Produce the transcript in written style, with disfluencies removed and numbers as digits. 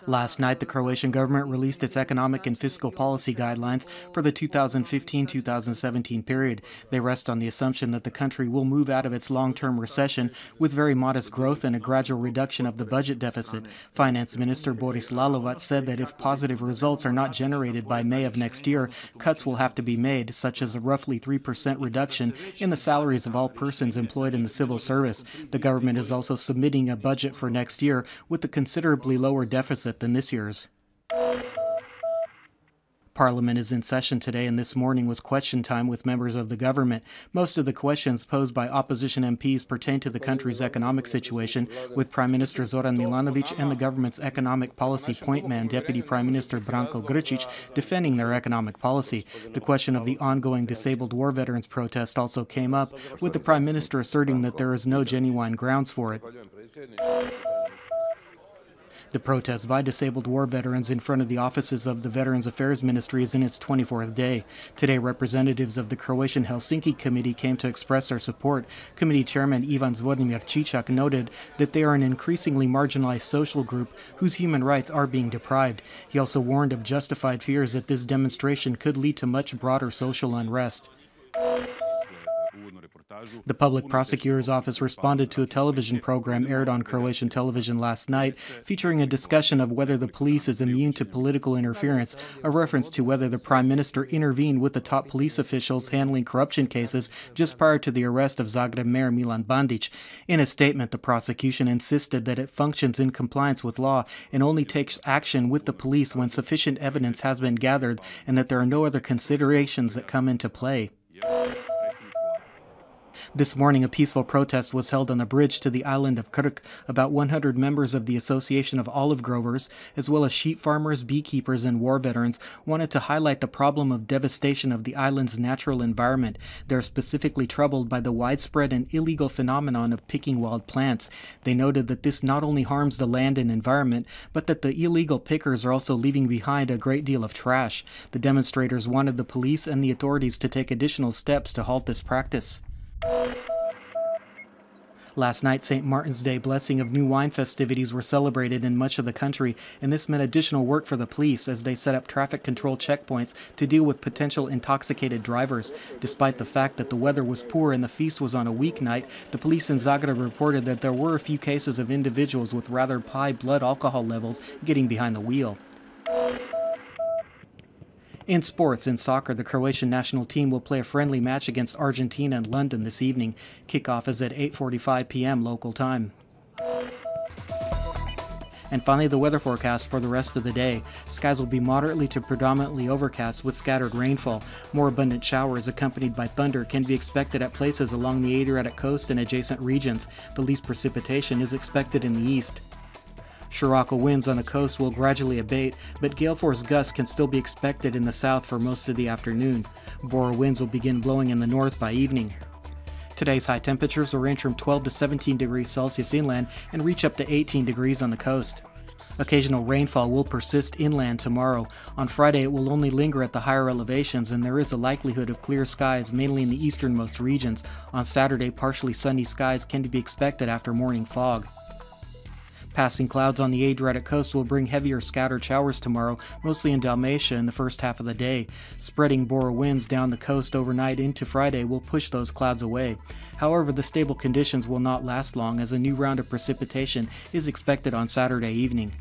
Last night, the Croatian government released its economic and fiscal policy guidelines for the 2015-2017 period. They rest on the assumption that the country will move out of its long-term recession with very modest growth and a gradual reduction of the budget deficit. Finance Minister Boris Lalovac said that if positive results are not generated by May of next year, cuts will have to be made, such as a roughly 3% reduction in the salaries of all persons employed in the civil service. The government is also submitting a budget for next year with a considerably lower deficit than this year's. Parliament is in session today, and this morning was question time with members of the government. Most of the questions posed by opposition MPs pertain to the country's economic situation, with Prime Minister Zoran Milanovic and the government's economic policy point man, Deputy Prime Minister Branko Grčić, defending their economic policy. The question of the ongoing disabled war veterans protest also came up, with the Prime Minister asserting that there is no genuine grounds for it. The protest by disabled war veterans in front of the offices of the Veterans Affairs Ministry is in its 24th day. Today, representatives of the Croatian Helsinki Committee came to express their support. Committee Chairman Ivan Zvonimir Čičak noted that they are an increasingly marginalized social group whose human rights are being deprived. He also warned of justified fears that this demonstration could lead to much broader social unrest. The Public Prosecutor's Office responded to a television program aired on Croatian television last night, featuring a discussion of whether the police is immune to political interference, a reference to whether the Prime Minister intervened with the top police officials handling corruption cases just prior to the arrest of Zagreb Mayor Milan Bandic. In a statement, the prosecution insisted that it functions in compliance with law and only takes action with the police when sufficient evidence has been gathered, and that there are no other considerations that come into play. This morning, a peaceful protest was held on the bridge to the island of Krk. About 100 members of the Association of Olive Growers, as well as sheep farmers, beekeepers, and war veterans, wanted to highlight the problem of devastation of the island's natural environment. They are specifically troubled by the widespread and illegal phenomenon of picking wild plants. They noted that this not only harms the land and environment, but that the illegal pickers are also leaving behind a great deal of trash. The demonstrators wanted the police and the authorities to take additional steps to halt this practice. Last night, St. Martin's Day blessing of new wine festivities were celebrated in much of the country, and this meant additional work for the police as they set up traffic control checkpoints to deal with potential intoxicated drivers. Despite the fact that the weather was poor and the feast was on a weeknight, the police in Zagreb reported that there were a few cases of individuals with rather high blood alcohol levels getting behind the wheel. In sports, in soccer, the Croatian national team will play a friendly match against Argentina in London this evening. Kickoff is at 8:45 p.m. local time. And finally, the weather forecast for the rest of the day. Skies will be moderately to predominantly overcast with scattered rainfall. More abundant showers accompanied by thunder can be expected at places along the Adriatic coast and adjacent regions. The least precipitation is expected in the east. Scirocco winds on the coast will gradually abate, but gale force gusts can still be expected in the south for most of the afternoon. Bora winds will begin blowing in the north by evening. Today's high temperatures will range from 12 to 17 degrees Celsius inland and reach up to 18 degrees on the coast. Occasional rainfall will persist inland tomorrow. On Friday, it will only linger at the higher elevations, and there is a likelihood of clear skies, mainly in the easternmost regions. On Saturday, partially sunny skies can be expected after morning fog. Passing clouds on the Adriatic coast will bring heavier scattered showers tomorrow, mostly in Dalmatia in the first half of the day. Spreading Bora winds down the coast overnight into Friday will push those clouds away. However, the stable conditions will not last long, as a new round of precipitation is expected on Saturday evening.